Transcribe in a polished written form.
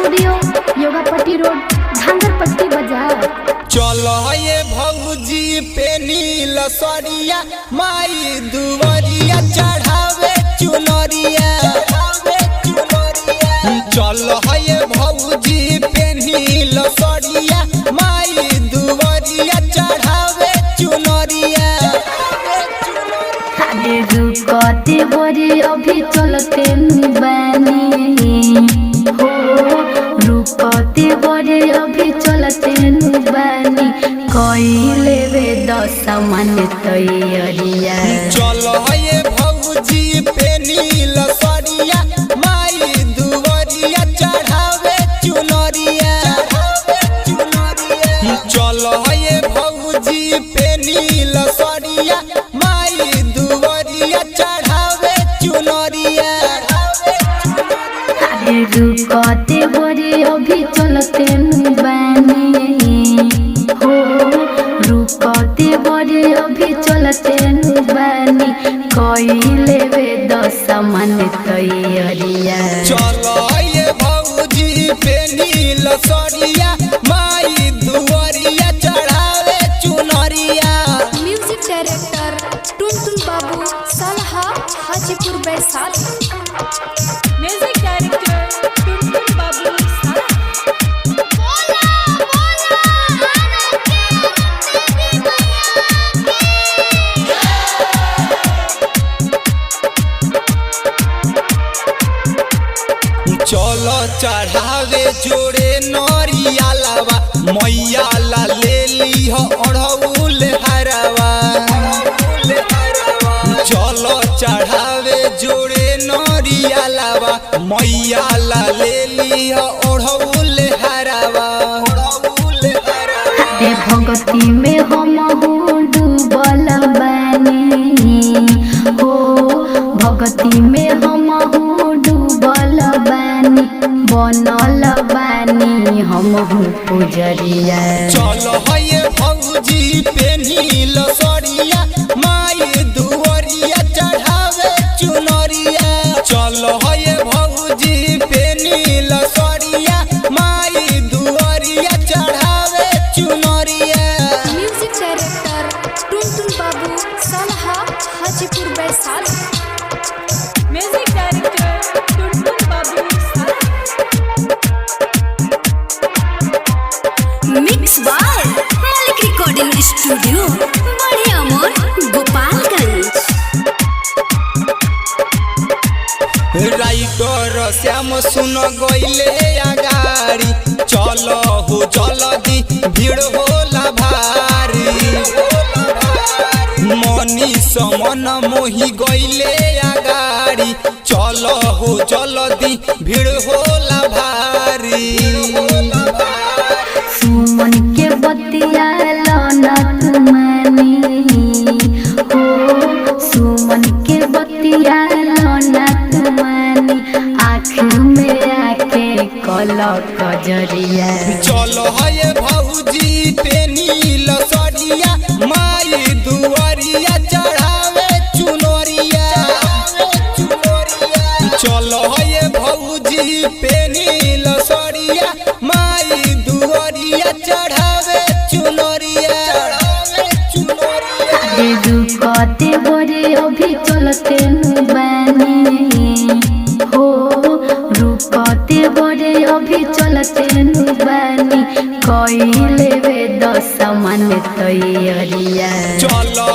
Studio, Yogapatti road, Dhangarpatti बाजार। चलो ये भौजी पे नील सरिया माई दुवरिया चढ़ावे चुनरिया। चलो ये भौजी पे नील सरिया माई दुवरिया चढ़ावे चुनरिया। अरे रुकते बोरे अभी चलते बानी हो, रुकते बोरे अभी चलते बानी, कइले वे दस मन तैयारिया। चलो ये भौजी पे नील सरिया माई दुवरिया चढ़ावे चुनरिया। चलो ये भौजी पे नील सरिया माई दुवरिया चढ़ावे चुनरिया। अरे रुकते बोरे अभी चलते बानी हो, रुकते बोरे अभी चलते बानी, कइले वे दस मन तैयारिया। चलो ये भौजी पे नील सरिया माई दुवरिया चढ़ावे चुनरिया। म्यूजिक डायरेक्टर टुनटुन बाबू सलहा हाजीपुर वैशाली। म्यूजिक डायरेक्टर टुनटुन बाबू चलो चढ़ावे जोड़े नरिया लावा मैया ला ले ली हो अड़हुल हरवा। चलो चढ़ावे जोड़े नरिया लावा मैया ला ले ली हो अड़हुल हरवा। अरे भगती में हम डूबल बानी हो, भगती में हम डूबल बानी, बनल बानी हम पुजरिया। चलो ये भौजी पे नील सरिया माई दुवरिया चढ़ावे चुनरिया। चलो ये भौजी पे नील सरिया माई दुवरिया चढ़ावे चुनरिया। म्यूजिक डायरेक्टर टुनटुन बाबू सलहा हाजीपुर वैशाली। म्यूजिक डायरेक्टर टुनटुन बाबू मिक्स बाय मालिक रिकॉर्डिंग स्टूडियो, बड़े अमोर, गोपालगंज। राइटर श्याम सुन गइले अगाड़ी, चलो हो जल्दी भीड़ होला भारी। मनी समन मोही गइले अगाड़ी, चलो हो जल्दी भीड़ होला भारी। सुमन के बतिया लौना तुमानी हो, सुमन के बतिया लौना तुमानी, आँख में आके कलक कजरिया। चलो ये भौजी पे नील सरिया माई दुवरिया चढ़ावे चुनरिया। चलो ये भौजी पे नील सरिया माई दुवरिया चढ़ावे चुनरिया। अरे रुकते बोरे अभी चलते बानी हो, रुकते बोरे अभी चलते बानी, कइले वे दस मन तैयारिया। चलो